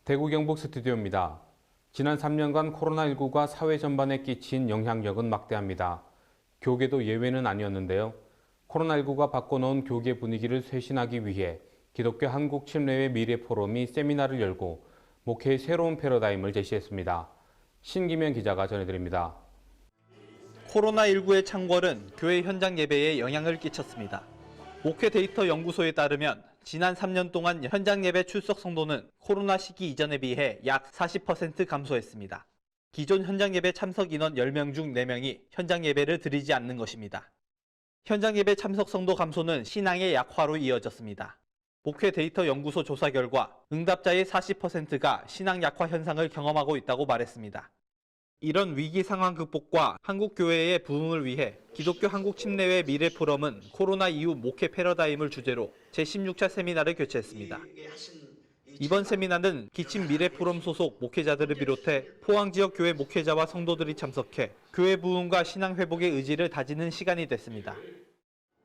대구 경북 스튜디오입니다. 지난 3년간 코로나19가 사회 전반에 끼친 영향력은 막대합니다. 교계도 예외는 아니었는데요. 코로나19가 바꿔놓은 교계 분위기를 쇄신하기 위해 기독교 한국 침례회 미래 포럼이 세미나를 열고 목회의 새로운 패러다임을 제시했습니다. 신기명 기자가 전해드립니다. 코로나19의 창궐은 교회 현장 예배에 영향을 끼쳤습니다. 목회 데이터 연구소에 따르면 지난 3년 동안 현장 예배 출석 성도는 코로나 시기 이전에 비해 약 40% 감소했습니다. 기존 현장 예배 참석 인원 10명 중 4명이 현장 예배를 드리지 않는 것입니다. 현장 예배 참석 성도 감소는 신앙의 약화로 이어졌습니다. 목회 데이터 연구소 조사 결과 응답자의 40%가 신앙 약화 현상을 경험하고 있다고 말했습니다. 이런 위기 상황 극복과 한국 교회의 부흥을 위해 기독교 한국 침례회 미래 포럼은 코로나 이후 목회 패러다임을 주제로 제16차 세미나를 개최했습니다. 이번 세미나는 기침 미래 포럼 소속 목회자들을 비롯해 포항 지역 교회 목회자와 성도들이 참석해 교회 부흥과 신앙 회복의 의지를 다지는 시간이 됐습니다.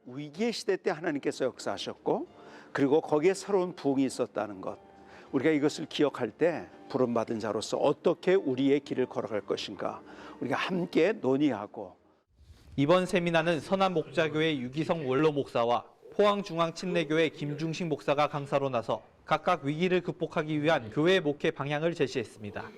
위기의 시대 때 하나님께서 역사하셨고 그리고 거기에 새로운 부흥이 있었다는 것. 우리가 이것을 기억할 때 부름받은 자로서 어떻게 우리의 길을 걸어갈 것인가 우리가 함께 논의하고. 이번 세미나는 선한목자교회 유기성 원로 목사와 포항중앙침례교회 김중식 목사가 강사로 나서 각각 위기를 극복하기 위한 교회 목회 방향을 제시했습니다.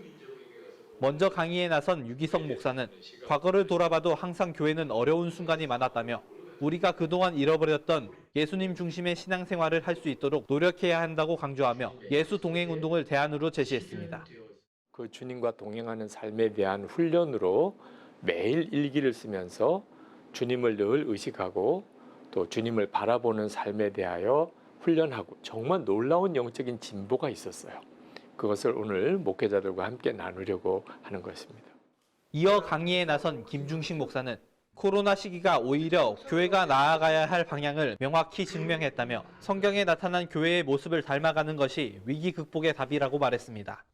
먼저 강의에 나선 유기성 목사는 과거를 돌아봐도 항상 교회는 어려운 순간이 많았다며 우리가 그동안 잃어버렸던 예수님 중심의 신앙생활을 할 수 있도록 노력해야 한다고 강조하며 예수 동행 운동을 대안으로 제시했습니다. 그 주님과 동행하는 삶에 대한 훈련으로 매일 일기를 쓰면서 주님을 늘 의식하고 또 주님을 바라보는 삶에 대하여 훈련하고 정말 놀라운 영적인 진보가 있었어요. 그것을 오늘 목회자들과 함께 나누려고 하는 것입니다. 이어 강의에 나선 김중식 목사는 코로나 시기가 오히려 교회가 나아가야 할 방향을 명확히 증명했다며 성경에 나타난 교회의 모습을 닮아가는 것이 위기 극복의 답이라고 말했습니다.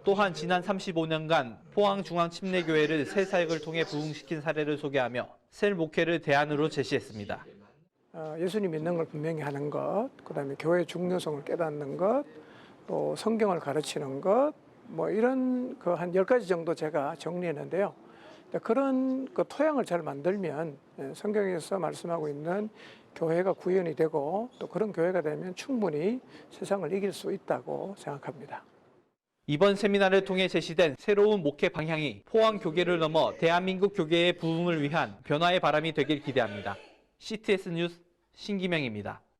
또한 지난 35년간 포항중앙침례교회를 새 사역을 통해 부흥시킨 사례를 소개하며 셀 목회를 대안으로 제시했습니다. 예수님 믿는 걸 분명히 하는 것, 그다음에 교회의 중요성을 깨닫는 것, 또 성경을 가르치는 것, 뭐 이런 한 10가지 정도 제가 정리했는데요. 그런 토양을 잘 만들면 성경에서 말씀하고 있는 교회가 구현이 되고 또 그런 교회가 되면 충분히 세상을 이길 수 있다고 생각합니다. 이번 세미나를 통해 제시된 새로운 목회 방향이 포항 교계를 넘어 대한민국 교계의 부흥을 위한 변화의 바람이 되길 기대합니다. CTS 뉴스 신기명입니다.